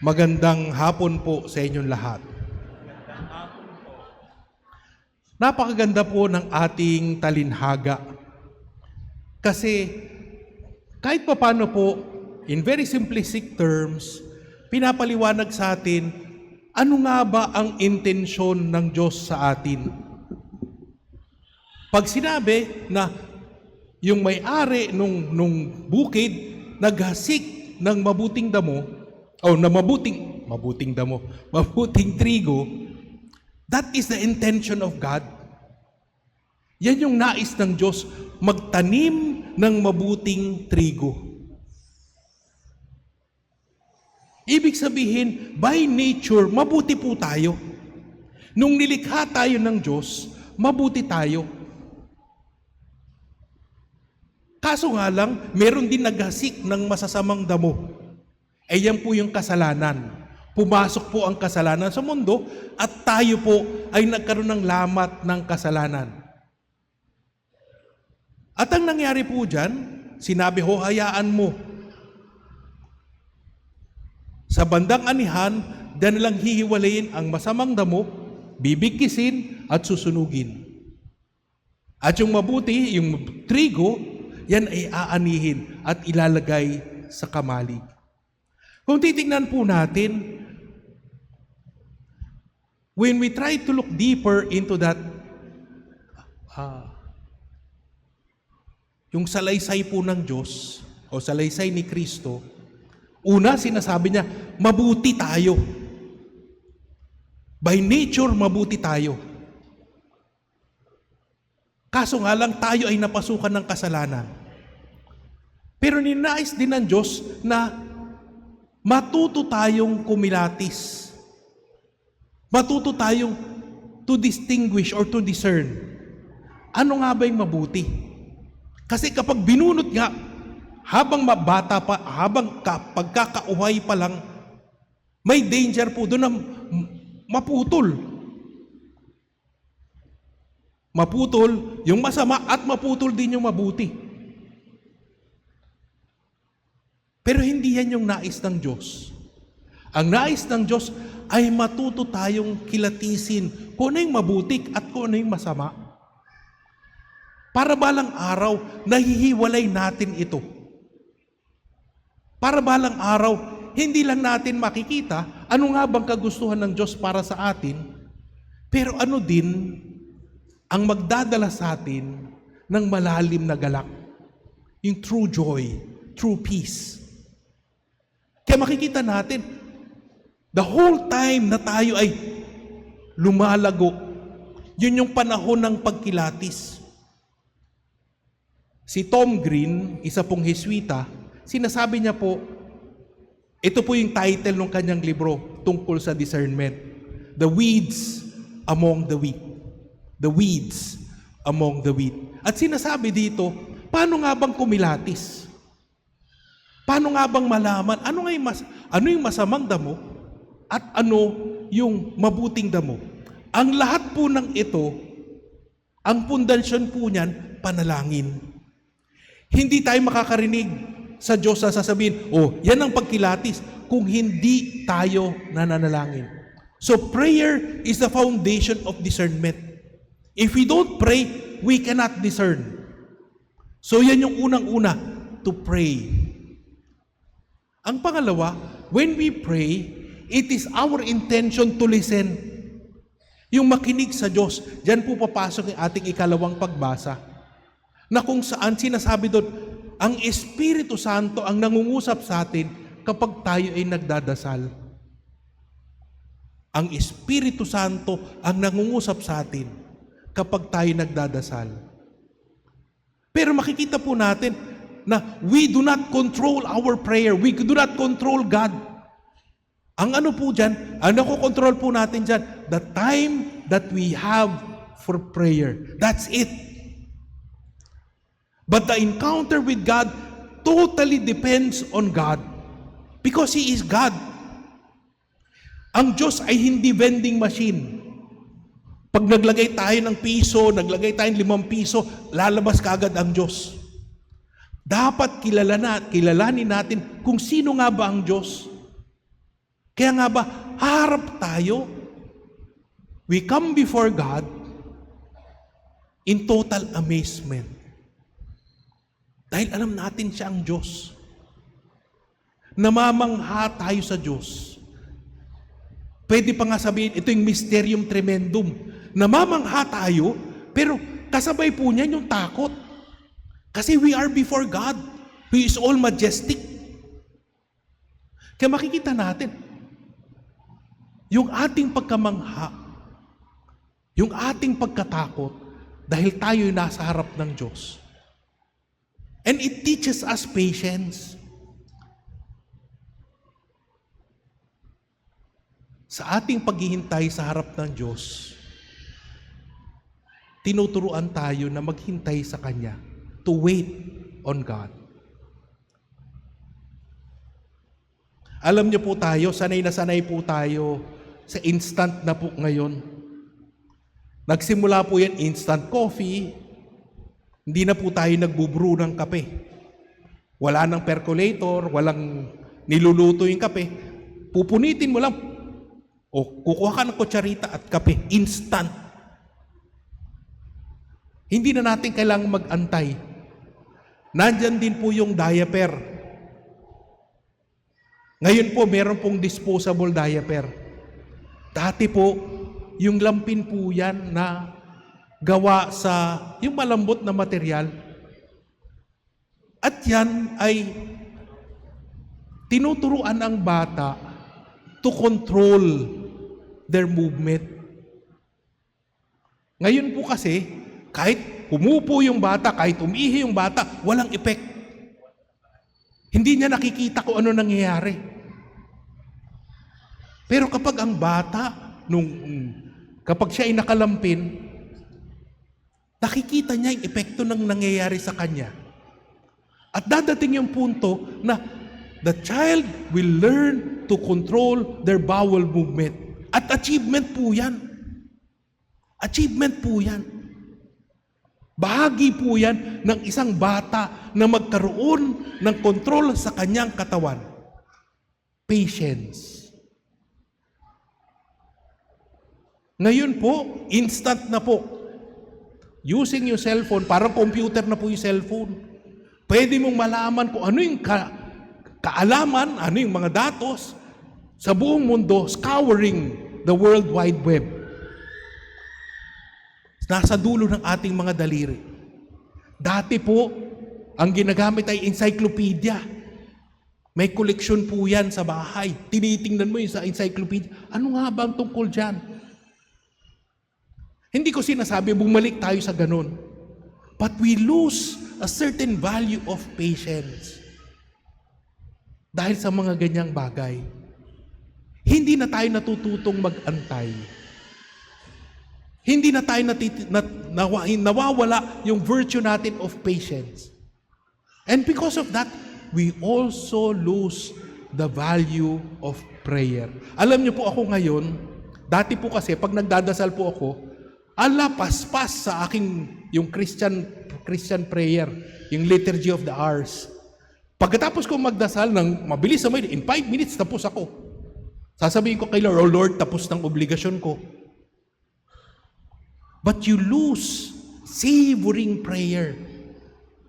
Magandang hapon po sa inyong lahat. Napakaganda po ng ating talinhaga. Kasi kahit papaano po, in very simplistic terms, pinapaliwanag sa atin, ano nga ba ang intensyon ng Diyos sa atin? Pag sinabi na yung may-ari nung bukid naghasik ng mabuting damo, o na mabuting trigo, that is the intention of God. Yan yung nais ng Diyos, magtanim ng mabuting trigo. Ibig sabihin, by nature, mabuti po tayo. Nung nilikha tayo ng Diyos, mabuti tayo. Kaso nga lang, meron din naghasik ng masasamang damo. Yan po yung kasalanan. Pumasok po ang kasalanan sa mundo at tayo po ay nagkaroon ng lamat ng kasalanan. At ang nangyari po dyan, sinabi ho, hayaan mo. Sa bandang anihan, dyan lang hihiwalayin ang masamang damo, bibigkisin at susunugin. At yung mabuti, yung trigo, yan ay aanihin at ilalagay sa kamalig. Kung titignan po natin, when we try to look deeper into that, yung salaysay po ng Diyos, o salaysay ni Kristo, una sinasabi niya, mabuti tayo. By nature, mabuti tayo. Kaso nga lang, tayo ay napasukan ng kasalanan. Pero ninais din ng Diyos na matuto tayong kumilatis. Matuto tayong to distinguish or to discern. Ano nga ba yung mabuti? Kasi kapag binunot nga, habang mabata pa, habang pagkakauhay pa lang, may danger po doon na maputol. Maputol yung masama at maputol din yung mabuti. Pero hindi yan yung nais ng Diyos. Ang nais ng Diyos ay matuto tayong kilatisin kung ano yung mabuti at kung ano yung masama. Para balang araw, nahihiwalay natin ito. Para balang araw, hindi lang natin makikita ano nga bang kagustuhan ng Diyos para sa atin, pero ano din ang magdadala sa atin ng malalim na galak. Yung true joy, true peace. Kaya makikita natin, the whole time na tayo ay lumalago, yun yung panahon ng pagkilatis. Si Tom Green, isa pong Heswita, sinasabi niya po, ito po yung title ng kanyang libro tungkol sa discernment. The weeds among the wheat. The weeds among the wheat. At sinasabi dito, paano nga bang kumilatis? Paano nga bang malaman? Ano yung masamang damo at ano yung mabuting damo? Ang lahat po ng ito, ang pundasyon po niyan, panalangin. Hindi tayo makakarinig sa Diyos na sasabihin, yan ang pagkilatis, kung hindi tayo nananalangin. So prayer is the foundation of discernment. If we don't pray, we cannot discern. So yan yung unang-una, to pray. Ang pangalawa, when we pray, it is our intention to listen. Yung makinig sa Diyos, diyan po papasok yung ating ikalawang pagbasa, na kung saan sinasabi doon, ang Espiritu Santo ang nangungusap sa atin kapag tayo ay nagdadasal. Ang Espiritu Santo ang nangungusap sa atin kapag tayo nagdadasal. Pero makikita po natin na we do not control our prayer. We do not control God. Ang ano po dyan, ang nakokontrol po natin dyan, the time that we have for prayer. That's it. But the encounter with God totally depends on God. Because He is God. Ang Diyos ay hindi vending machine. Pag naglagay tayo ng piso, naglagay tayo ng 5 piso, lalabas kaagad ang Diyos. Dapat kilalanin natin kung sino nga ba ang Diyos. Kaya nga ba, harap tayo. We come before God in total amazement. Dahil alam natin siya ang Diyos. Namamangha tayo sa Diyos. Pwede pa nga sabihin, ito yung mysterium tremendum. Namamangha tayo, pero kasabay po niyan yung takot. Kasi we are before God, who is all majestic. Kaya makikita natin, yung ating pagkamangha, yung ating pagkatakot, dahil tayo'y nasa harap ng Diyos. And it teaches us patience. Sa ating paghihintay sa harap ng Diyos, tinuturuan tayo na maghintay sa Kanya, to wait on God. Alam niyo po tayo, sanay na sanay po tayo sa instant na po ngayon. Nagsimula po yan instant coffee, hindi na po tayo nagbubrew ng kape. Wala nang percolator, walang niluluto yung kape. Pupunitin mo lang, o kukuha ka ng kutsarita at kape, instant. Hindi na natin kailangang mag-antay. Nandyan din po yung diaper. Ngayon po, meron pong disposable diaper. Dati po, yung lampin po yan na gawa sa yung malambot na material. At yan ay tinuturuan ang bata to control their movement. Ngayon po kasi, kahit pumupo yung bata, kahit umihi yung bata, walang effect. Hindi niya nakikita kung ano nangyayari. Pero kapag ang bata, kapag siya ay nakalampin, nakikita niya yung epekto ng nangyayari sa kanya. At dadating yung punto na the child will learn to control their bowel movement. At achievement po yan. Achievement po yan. Bahagi po yan ng isang bata na magkaroon ng kontrol sa kanyang katawan. Patience. Ngayon po, instant na po. Using your cellphone, parang computer na po yung cellphone. Pwede mong malaman kung ano yung kaalaman, ano yung mga datos sa buong mundo, scouring the World Wide Web. Nasa dulo ng ating mga daliri. Dati po, ang ginagamit ay encyclopedia. May koleksyon po yan sa bahay. Tinitingnan mo yung sa encyclopedia. Ano nga ba ang tungkol dyan? Hindi ko sinasabi, bumalik tayo sa ganun. But we lose a certain value of patience. Dahil sa mga ganyang bagay. Hindi na tayo natututong mag-antay. Hindi na tayo nawawala yung virtue natin of patience. And because of that, we also lose the value of prayer. Alam niyo po ako ngayon, dati po kasi pag nagdadasal po ako, paspas sa aking yung Christian prayer, yung Liturgy of the Hours. Pagkatapos ko magdasal ng mabilis na in 5 minutes tapos ako. Sasabihin ko kay Lord, oh Lord, tapos ng obligasyon ko. But you lose savoring prayer.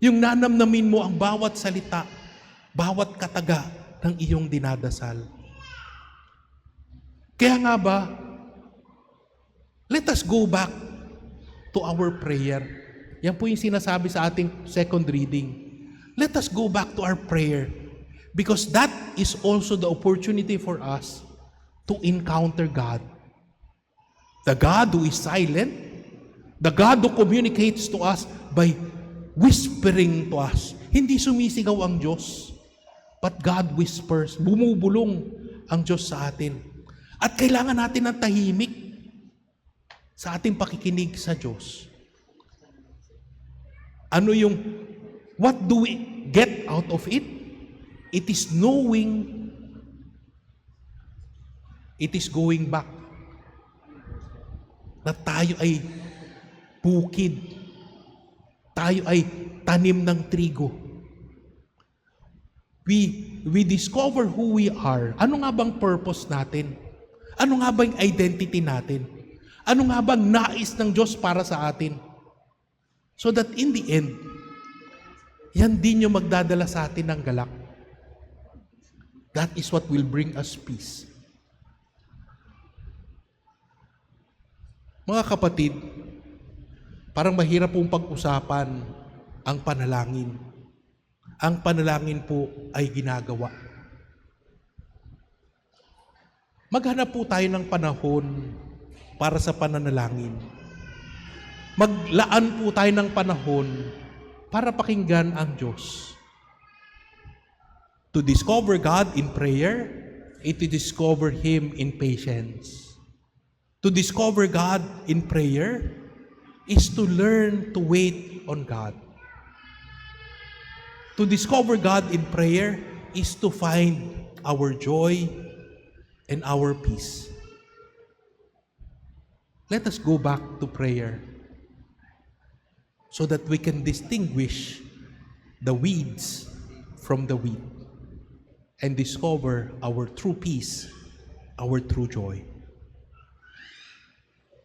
Yung nanamnamin mo ang bawat salita, bawat kataga ng iyong dinadasal. Kaya nga ba, let us go back to our prayer. Yan po yung sinasabi sa ating second reading. Let us go back to our prayer because that is also the opportunity for us to encounter God. The God who is silent, the God who communicates to us by whispering to us. Hindi sumisigaw ang Diyos, but God whispers. Bumubulong ang Diyos sa atin. At kailangan natin ng tahimik sa ating pakikinig sa Diyos. Ano yung, what do we get out of it? It is knowing, it is going back. Na tayo ay bukid. Tayo ay tanim ng trigo. We we discover who we are. Ano nga bang purpose natin? Ano nga bang identity natin? Ano nga bang nais ng Diyos para sa atin? So that in the end, yan din yung magdadala sa atin ng galak. That is what will bring us peace. Mga kapatid, parang mahirap pong pag-usapan ang panalangin. Ang panalangin po ay ginagawa. Maghanap po tayo ng panahon para sa pananalangin. Maglaan po tayo ng panahon para pakinggan ang Diyos. To discover God in prayer, to discover Him in patience. To discover God in prayer is to learn to wait on God. To discover God in prayer is to find our joy and our peace. Let us go back to prayer so that we can distinguish the weeds from the wheat and discover our true peace, our true joy.